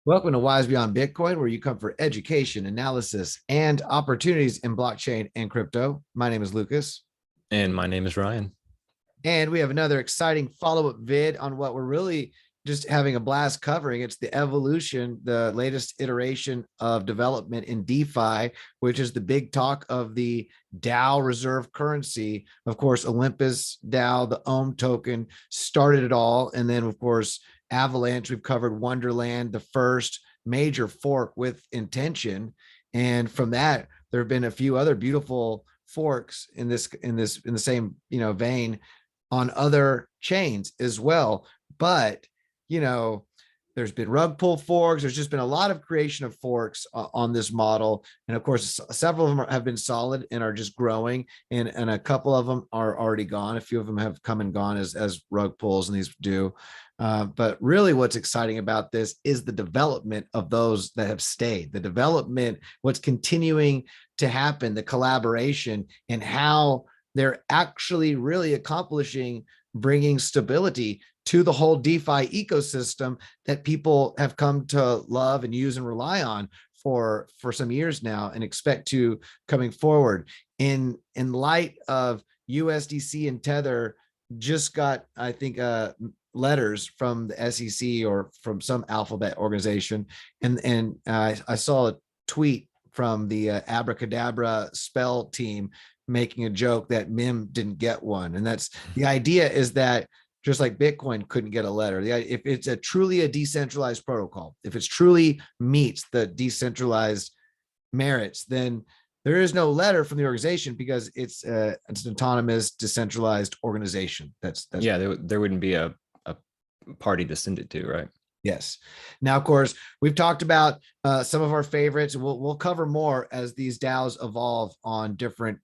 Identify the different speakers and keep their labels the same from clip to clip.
Speaker 1: Welcome to Wise Beyond Bitcoin, where you come for education, analysis, and opportunities in blockchain and crypto. My name is Lucas.
Speaker 2: And my name is Ryan.
Speaker 1: And we have another exciting follow-up vid on what we're really just having a blast covering. It's the evolution, the latest iteration of development in DeFi, which is the big talk of the DAO reserve currency. Of course, Olympus DAO, the OHM token, started it all. And then, of course, Avalanche, we've covered Wonderland, the first major fork with intention. And from that, there have been a few other beautiful forks in the same vein on other chains as well. But there's been rug pull forks. There's just been a lot of creation of forks on this model. And of course, several of them have been solid and are just growing. And a couple of them are already gone. A few of them have come and gone as rug pulls, and these do. But really what's exciting about this is the development of those that have stayed, the development, what's continuing to happen, the collaboration, and how they're actually really accomplishing bringing stability to the whole DeFi ecosystem that people have come to love and use and rely on for some years now and expect to coming forward. In light of USDC and Tether just got, I think, letters from the SEC or from some alphabet organization, and I saw a tweet from the Abracadabra spell team making a joke that MIM didn't get one. And that's the idea, is that just like Bitcoin couldn't get a letter, if it's truly a decentralized protocol, if it's truly meets the decentralized merits, then there is no letter from the organization because it's an autonomous, decentralized organization. That's
Speaker 2: yeah, there wouldn't be a party to send it to, right?
Speaker 1: Yes. Now, of course, we've talked about some of our favorites. We'll cover more as these DAOs evolve on different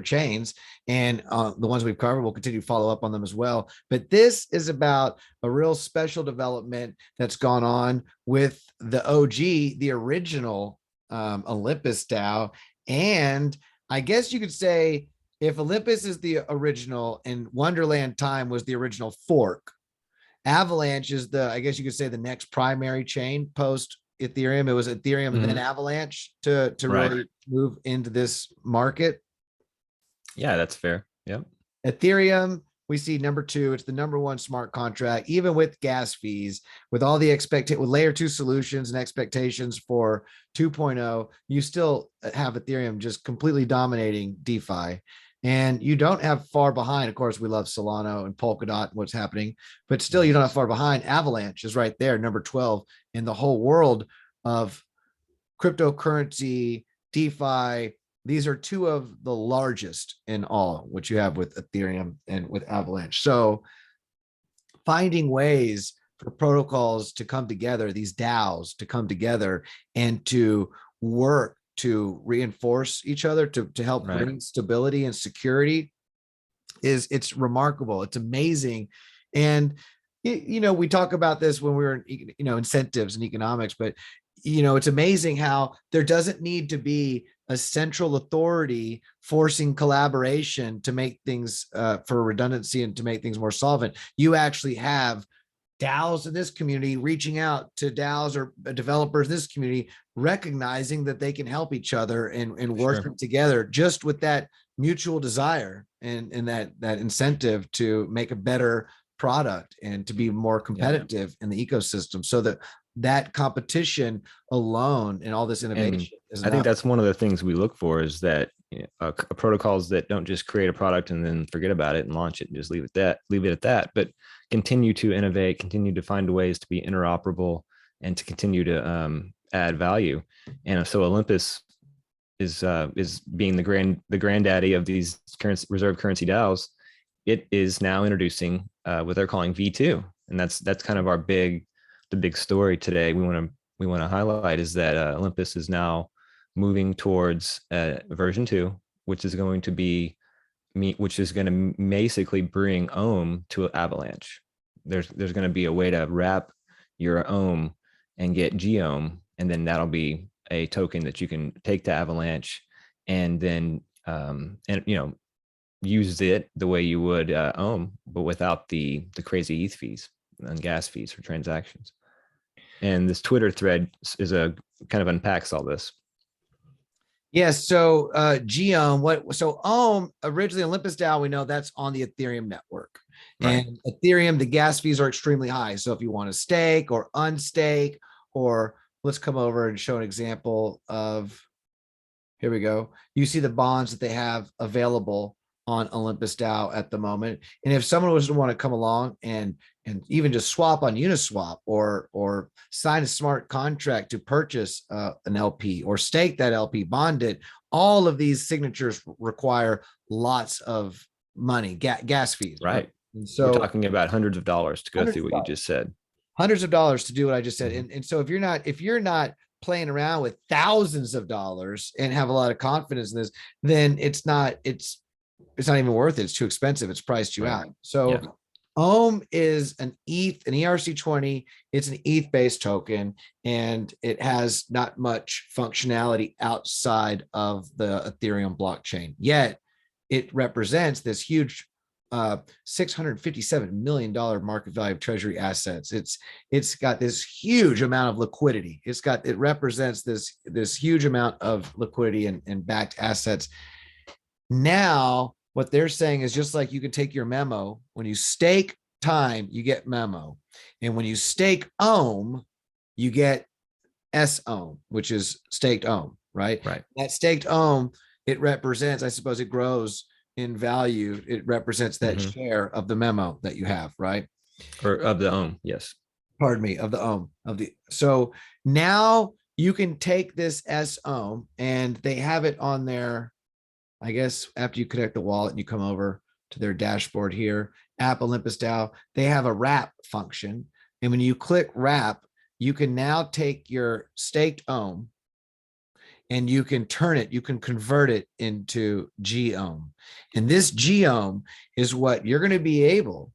Speaker 1: chains, and the ones we've covered, we'll continue to follow up on them as well. But this is about a real special development that's gone on with the OG, the original Olympus DAO. And I guess you could say, if Olympus is the original and Wonderland Time was the original fork, Avalanche is I guess you could say, the next primary chain post Ethereum. It was Ethereum and then Avalanche to really move into this market.
Speaker 2: Yeah, that's fair. Yep.
Speaker 1: Ethereum, we see number 2. It's the number 1 smart contract, even with gas fees, with all the with layer 2 solutions and expectations for 2.0, you still have Ethereum just completely dominating DeFi. And you don't have far behind. Of course, we love Solana and Polkadot and what's happening, but still you don't have far behind. Avalanche is right there, number 12 in the whole world of cryptocurrency, DeFi. These are 2 of the largest in all, which you have with Ethereum and with Avalanche. So finding ways for protocols to come together, these DAOs to come together and to work to reinforce each other, to help bring stability and security, it's remarkable. It's amazing. And we talk about this when we were in incentives and economics, but it's amazing how there doesn't need to be a central authority forcing collaboration to make things for redundancy and to make things more solvent. You actually have DAOs in this community reaching out to DAOs or developers in this community, recognizing that they can help each other and working together just with that mutual desire and that incentive to make a better product and to be more competitive in the ecosystem. So that competition alone and all this innovation
Speaker 2: I think that's one of the things we look for, is that protocols that don't just create a product and then forget about it and launch it and just leave it at that, but continue to innovate, continue to find ways to be interoperable and to continue to add value. And so Olympus is being the granddaddy of these reserve currency DAOs. It is now introducing what they're calling V2, and that's kind of the big story today. We want to highlight is that Olympus is now moving towards version 2, which is going to basically bring OHM to Avalanche. There's going to be a way to wrap your OHM and get gOHM, and then that'll be a token that you can take to Avalanche and then use it the way you would OHM, but without the crazy ETH fees and gas fees for transactions. And this Twitter thread is a kind of unpacks all this.
Speaker 1: Yes. So gOHM, so OHM, originally Olympus DAO, we know that's on the Ethereum network.
Speaker 2: Right.
Speaker 1: And Ethereum, the gas fees are extremely high. So if you want to stake or unstake, or let's come over and show an example of, here we go. You see the bonds that they have available on Olympus DAO at the moment. And if someone was to want to come along and even just swap on Uniswap or sign a smart contract to purchase an LP or stake that LP, bond it, all of these signatures require lots of money, gas fees.
Speaker 2: Right.
Speaker 1: And so
Speaker 2: we're talking about hundreds of dollars to go through what you just said.
Speaker 1: Hundreds of dollars to do what I just said. And so if you're not playing around with thousands of dollars and have a lot of confidence in this, then it's not even worth it. It's too expensive. It's priced you out. So OHM is an ERC20. It's an ETH based token, and it has not much functionality outside of the Ethereum blockchain. Yet it represents this huge $657 million market value of treasury assets. It's got this huge amount of liquidity. It represents this huge amount of liquidity and backed assets. Now, what they're saying is, just like you can take your memo, when you stake time, you get memo. And when you stake OHM, you get SOHM, which is staked OHM, right?
Speaker 2: Right.
Speaker 1: That staked OHM, it represents, I suppose it grows in value. It represents that share of the memo that you have, right?
Speaker 2: Or of the OHM, yes.
Speaker 1: Pardon me, of the OHM. So now you can take this SOHM, and they have it on their, I guess after you connect the wallet and you come over to their dashboard here, App Olympus DAO, they have a wrap function. And when you click wrap, you can now take your staked OHM and you can convert it into gOHM. And this gOHM is what you're going to be able,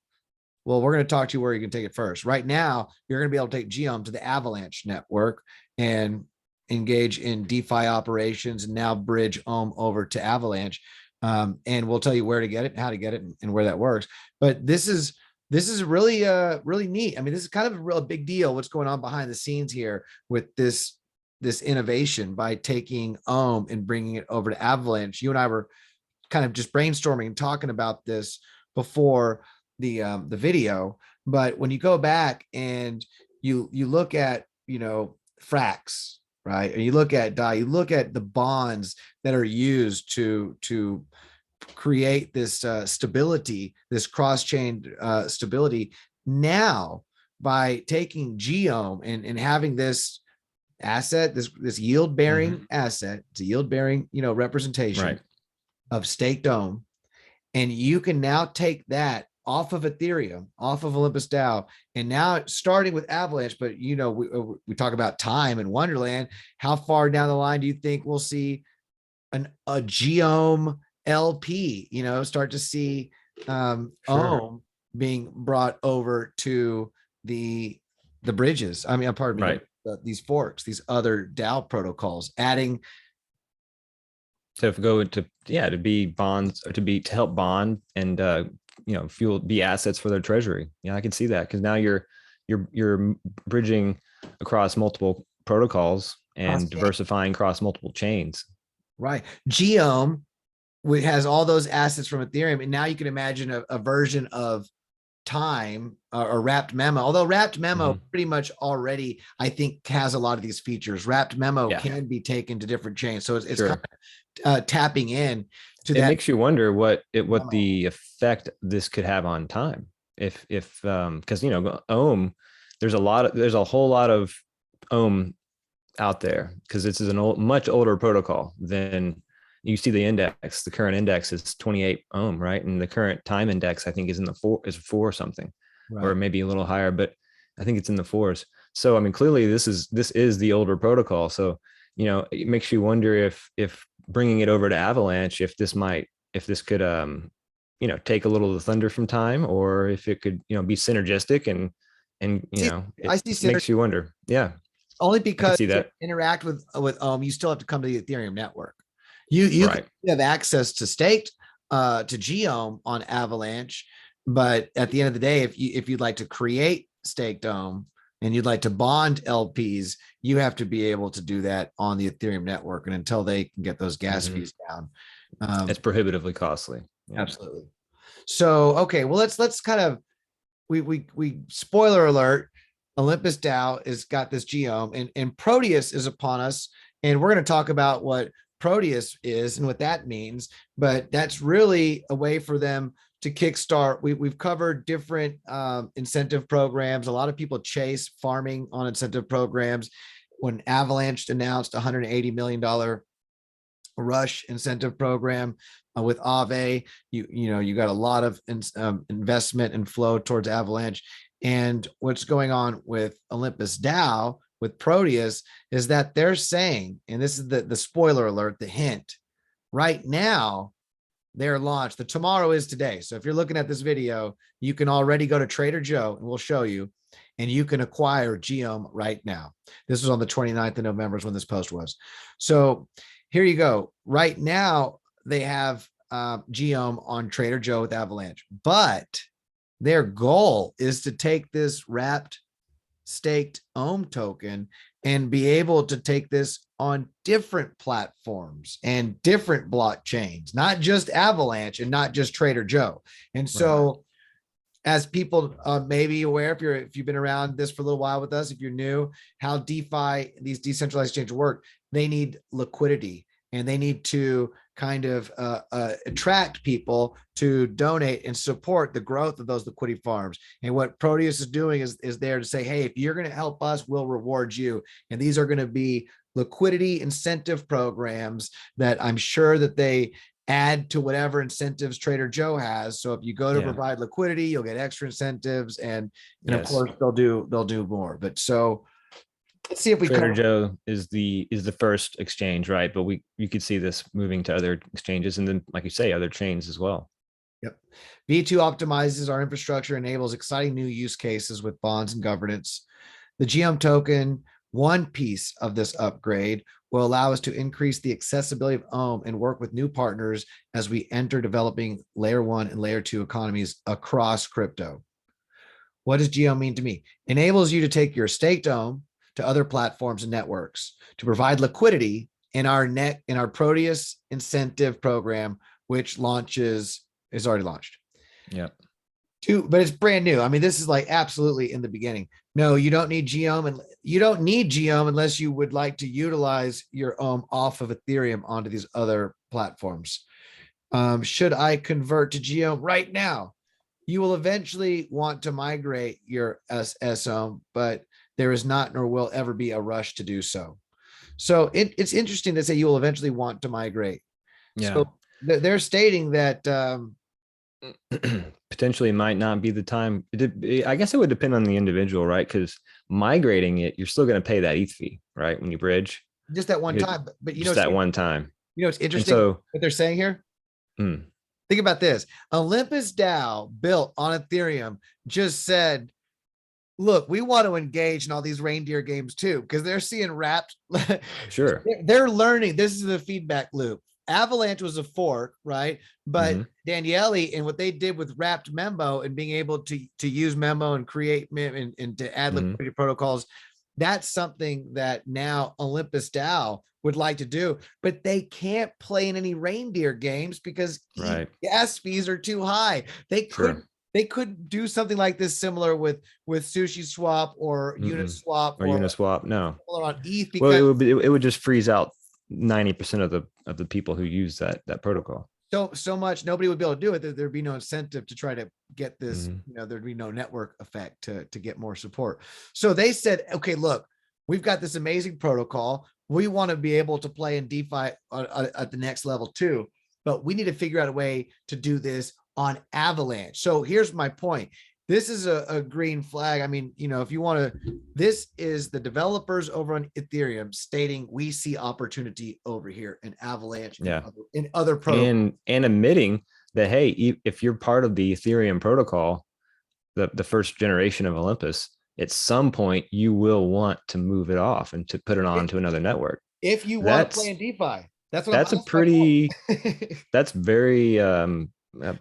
Speaker 1: well, we're going to talk to you where you can take it first. Right now, you're going to be able to take gOHM to the Avalanche network and engage in DeFi operations, and now bridge OHM over to Avalanche. And we'll tell you where to get it, how to get it, and where that works. But this is really, really neat. I mean, this is kind of a real big deal. What's going on behind the scenes here with this innovation by taking OHM and bringing it over to Avalanche. You and I were kind of just brainstorming and talking about this before the video. But when you go back and you look at, Frax, right? And you look at DAI, you look at the bonds that are used to create this stability, this cross-chain stability. Now, by taking gOHM and having this asset, this yield-bearing asset, it's a yield-bearing, representation of staked OHM, and you can now take that off of Ethereum, off of Olympus DAO, and now starting with Avalanche. But we talk about time and Wonderland. How far down the line do you think we'll see a gOHM LP? Start to see OHM being brought over to the bridges. I mean, pardon me, these forks, these other DAO protocols, adding.
Speaker 2: To go into to be bonds, or to help bond and be assets for their treasury. Yeah, I can see that, because now you're bridging across multiple protocols and diversifying across multiple chains. Right.
Speaker 1: gOHM has all those assets from Ethereum, and now you can imagine a version of time or wrapped memo, although wrapped memo pretty much already, I think, has a lot of these features. Wrapped memo can be taken to different chains, so it's kind of tapping in to that.
Speaker 2: It makes you wonder what the effect this could have on time, if because OHM, there's a whole lot of OHM out there, because this is much older protocol than. You see the index, the current index is 28 OHM, right? And the current time index, I think, is in the four or something, or maybe a little higher, but I think it's in the fours. So, I mean, clearly this is the older protocol. So, it makes you wonder if bringing it over to Avalanche, if this could, take a little of the thunder from time, or if it could, be synergistic and it makes you wonder. Yeah.
Speaker 1: Only because to interact with you still have to come to the Ethereum network. You have access to staked to gOHM on Avalanche, but at the end of the day, if you'd like to create staked OHM, and you'd like to bond LPs, you have to be able to do that on the Ethereum network. And until they can get those gas fees down,
Speaker 2: it's prohibitively costly.
Speaker 1: Yeah. Absolutely. So, okay, well, let's kind of, we spoiler alert, Olympus DAO has got this gOHM, and Proteus is upon us. And we're going to talk about what Proteus is and what that means, but that's really a way for them to kickstart. We've covered different incentive programs. A lot of people chase farming on incentive programs. When Avalanche announced $180 million rush incentive program with Aave, you got a lot of investment and flow towards Avalanche. And what's going on with Olympus DAO with Proteus is that they're saying, and this is the spoiler alert, the hint, right now they're launched. The tomorrow is today. So if you're looking at this video, you can already go to Traderjoe and we'll show you, and you can acquire gOHM right now. This was on the 29th of November is when this post was. So here you go. Right now they have gOHM on Traderjoe with Avalanche, but their goal is to take this wrapped staked OHM token and be able to take this on different platforms and different blockchains, not just Avalanche and not just Traderjoe. And so as people may be aware, if you've been around this for a little while with us, if you're new, how DeFi, these decentralized exchanges work, they need liquidity, and they need to kind of attract people to donate and support the growth of those liquidity farms. And what Proteus is doing is there to say, hey, if you're going to help us, we'll reward you. And these are going to be liquidity incentive programs that I'm sure that they add to whatever incentives Traderjoe has. So if you go to provide liquidity, you'll get extra incentives, and of course they'll do more. But so let's see if we
Speaker 2: Traderjoe is the first exchange, right? But you could see this moving to other exchanges, and then, like you say, other chains as well.
Speaker 1: Yep. V2 optimizes our infrastructure, enables exciting new use cases with bonds and governance. The gOHM token, one piece of this upgrade, will allow us to increase the accessibility of OHM and work with new partners as we enter developing layer 1 and layer 2 economies across crypto. What does gOHM mean to me? Enables you to take your staked OHM to other platforms and networks to provide liquidity in our Proteus Incentive program, which is already launched.
Speaker 2: Yeah.
Speaker 1: But it's brand new. I mean, this is like absolutely in the beginning. No, you don't need gOHM, and you don't need gOHM unless you would like to utilize your OHM off of Ethereum onto these other platforms. Should I convert to gOHM right now? You will eventually want to migrate your SOHM, but there is not nor will ever be a rush to do so. So it's interesting to say you will eventually want to migrate.
Speaker 2: Yeah.
Speaker 1: So they're stating that
Speaker 2: potentially might not be the time. I guess it would depend on the individual, right? Because migrating it, you're still going to pay that ETH fee, right? When you bridge,
Speaker 1: just that one time. But
Speaker 2: just that one time.
Speaker 1: You know, it's interesting what they're saying here. Think about this. Olympus DAO, built on Ethereum, just said, look, we want to engage in all these reindeer games too, because they're seeing wrapped.
Speaker 2: Sure.
Speaker 1: They're learning. This is the feedback loop. Avalanche was a fork, right? But Daniele and what they did with wrapped Membo and being able to use Membo and create and to add liquidity protocols, that's something that now Olympus DAO would like to do, but they can't play in any reindeer games because gas fees are too high. They could do something like this similar with Sushi Swap or Uniswap
Speaker 2: or Uniswap. No,
Speaker 1: on ETH,
Speaker 2: because it would just freeze out 90% of the people who use that protocol.
Speaker 1: So much nobody would be able to do it that there'd be no incentive to try to get this. There'd be no network effect to get more support. So they said, okay, look, we've got this amazing protocol. We want to be able to play in DeFi at the next level too, but we need to figure out a way to do this on Avalanche. So here's my point. This is a green flag. I mean, if you want to, this is the developers over on Ethereum stating we see opportunity over here in Avalanche in other protocols.
Speaker 2: And admitting that, hey, if you're part of the Ethereum protocol, the first generation of Olympus, at some point you will want to move it off and to put it on to another network.
Speaker 1: If you want to play in DeFi, that's
Speaker 2: a pretty, that's very,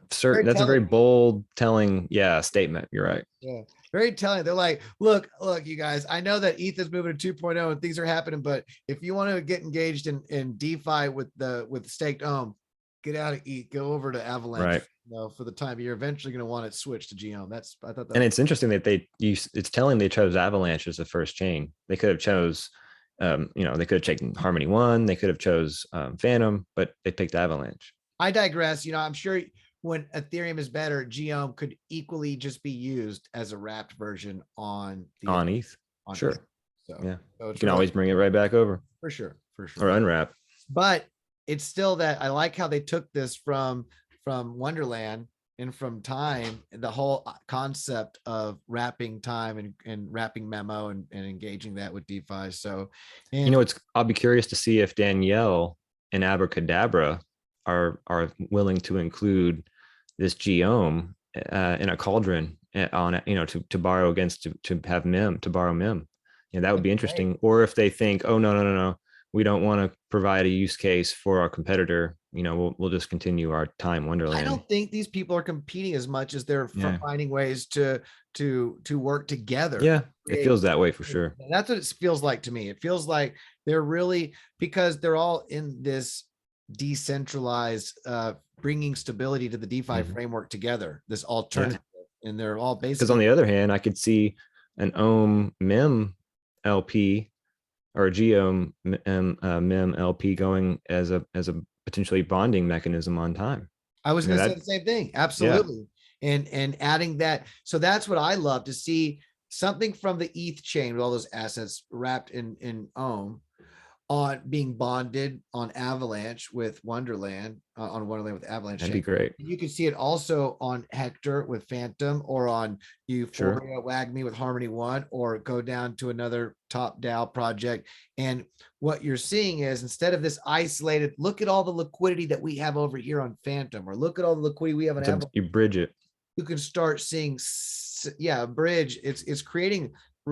Speaker 2: certain. That's a very bold telling statement. You're right.
Speaker 1: Yeah. very telling. They're like, look, you guys, I know that ETH is moving to 2.0 and things are happening, but if you want to get engaged in DeFi with staked ohm, get out of ETH, go over to Avalanche.
Speaker 2: Right.
Speaker 1: For the time you're eventually going to want it switched to gOHM. I thought that.
Speaker 2: And it's interesting that it's telling they chose Avalanche as the first chain. They could have chose, they could have taken Harmony One, they could have chose Phantom, but they picked Avalanche.
Speaker 1: I digress. I'm sure when Ethereum is better, gOHM could equally just be used as a wrapped version on
Speaker 2: ETH. Sure.
Speaker 1: ETH. So
Speaker 2: yeah, you can always bring it right back over.
Speaker 1: For sure.
Speaker 2: Or unwrap.
Speaker 1: But it's still that I like how they took this from Wonderland and from time, the whole concept of wrapping time and wrapping memo and engaging that with DeFi. So,
Speaker 2: I'll be curious to see if Danielle and Abracadabra are willing to include this gOHM in a cauldron on, to borrow against, to have MEM, to borrow MEM. That would be interesting. Right. Or if they think, oh, no, we don't want to provide a use case for our competitor, we'll just continue our time Wonderland.
Speaker 1: I don't think these people are competing as much as they're finding ways to work together.
Speaker 2: Yeah, it feels that way for sure.
Speaker 1: And that's what it feels like to me. It feels like they're really, because they're all in this decentralized, bringing stability to the DeFi framework together, this alternative, and they're all basically.
Speaker 2: Because on the other hand, I could see an ohm MEM LP or a gOHM MEM LP going as a potentially bonding mechanism on time.
Speaker 1: I was going to say the same thing. Absolutely. Yeah. And adding that. So that's what I love to see, something from the ETH chain with all those assets wrapped in ohm on being bonded on Avalanche with Wonderland, on Wonderland with Avalanche.
Speaker 2: That'd be great.
Speaker 1: You can see it also on Hector with Phantom, or on Euphoria WAGMI with Harmony One, or go down to another top DAO project. And what you're seeing is, instead of this isolated, look at all the liquidity that we have over here on Phantom, or look at all the liquidity we have on Avalanche.
Speaker 2: You bridge it.
Speaker 1: You can start seeing, a bridge. It's creating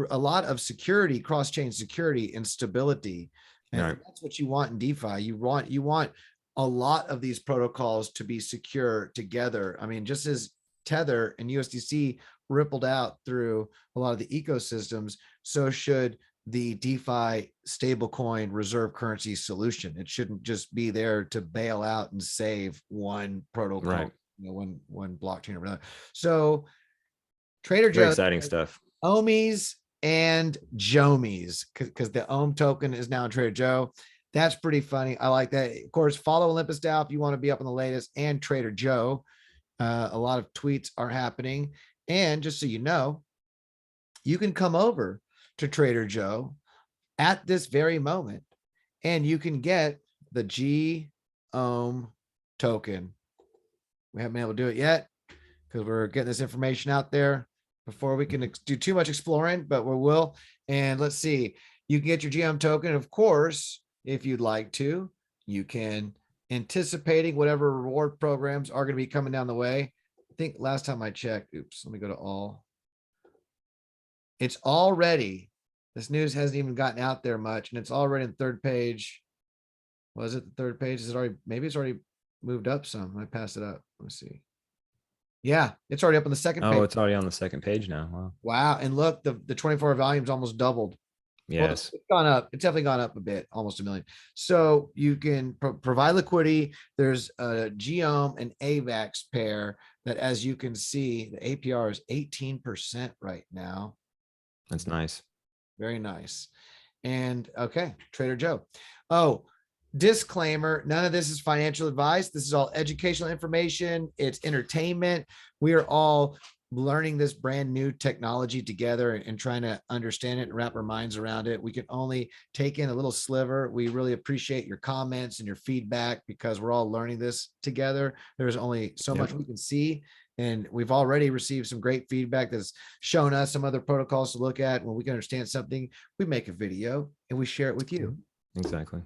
Speaker 1: a lot of security, cross-chain security and stability. And that's what you want in DeFi. You want a lot of these protocols to be secure together. I mean, just as Tether and USDC rippled out through a lot of the ecosystems, so should the DeFi stablecoin reserve currency solution. It shouldn't just be there to bail out and save one protocol, one blockchain or another. So Traderjoe,
Speaker 2: very exciting stuff.
Speaker 1: Ohmies and Jomies, because the ohm token is now in Traderjoe. That's pretty funny. I like that. Of course, follow Olympus DAO if you want to be up on the latest, and Traderjoe. A lot of tweets are happening. And just so you know, you can come over to Traderjoe at this very moment, and you can get the gOHM token. We haven't been able to do it yet because we're getting this information out there before we can do too much exploring, but we will. And let's see, you can get your gOHM token. Of course, if you'd like to, you can, anticipating whatever reward programs are going to be coming down the way. I think last time I checked, oops, let me go to all. It's already, this news hasn't even gotten out there much, and it's already in the third page. Was it the third page? Is it already, maybe it's already moved up some. I passed it up. Let's see. Yeah, it's already up on the second page.
Speaker 2: Oh, it's already on the second page now. Wow.
Speaker 1: Wow. And look, the 24 volumes almost doubled.
Speaker 2: Yes.
Speaker 1: Well, it's gone up. It's definitely gone up a bit, almost 1 million. So you can provide liquidity. There's a gOHM and Avax pair that, as you can see, the APR is 18% right now.
Speaker 2: That's nice.
Speaker 1: Very nice. And okay, Traderjoe. Oh, disclaimer, none of this is financial advice. This is all educational information. It's entertainment. We are all learning this brand new technology together and trying to understand it and wrap our minds around it. We can only take in a little sliver. We really appreciate your comments and your feedback, because we're all learning this together. There's only so much we can see. And we've already received some great feedback that's shown us some other protocols to look at. When we can understand something, we make a video and we share it with you.
Speaker 2: Exactly.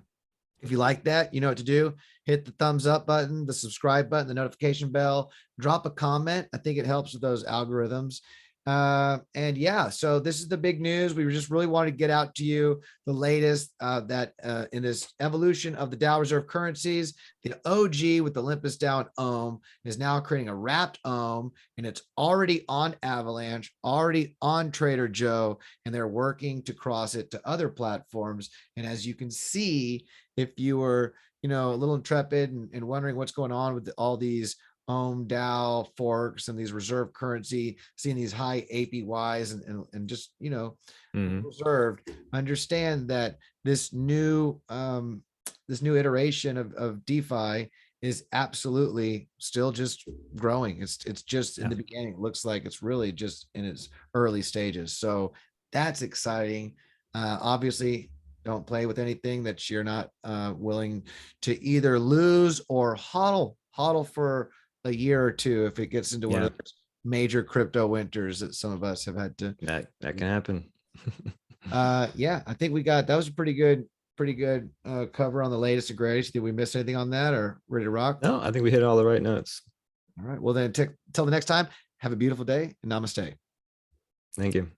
Speaker 1: If you like that, you know what to do. Hit the thumbs up button, the subscribe button, the notification bell, drop a comment. I think it helps with those algorithms. And yeah, so this is the big news. We just really wanted to get out to you the latest that in this evolution of the DAO reserve currencies, the OG with the Olympus DAO and OHM is now creating a wrapped OHM, and it's already on Avalanche, already on Traderjoe, and they're working to cross it to other platforms. And as you can see, if you were, a little intrepid and wondering what's going on with all these DAO forks and these reserve currency, seeing these high APYs and just,
Speaker 2: Mhm.
Speaker 1: reserved, understand that this new iteration of DeFi is absolutely still just growing. It's just in
Speaker 2: Yeah.
Speaker 1: the beginning. It looks like it's really just in its early stages. So that's exciting. Obviously, don't play with anything that you're not willing to either lose or hodl for a year or two if it gets into one
Speaker 2: Yeah,
Speaker 1: of those major crypto winters that some of us have had to.
Speaker 2: that can happen.
Speaker 1: Yeah, I think that was a pretty good cover on the latest and greatest. Did we miss anything on that, or ready to rock?
Speaker 2: No, I think we hit all the right notes.
Speaker 1: All right, well then till the next time, have a beautiful day and namaste.
Speaker 2: Thank you.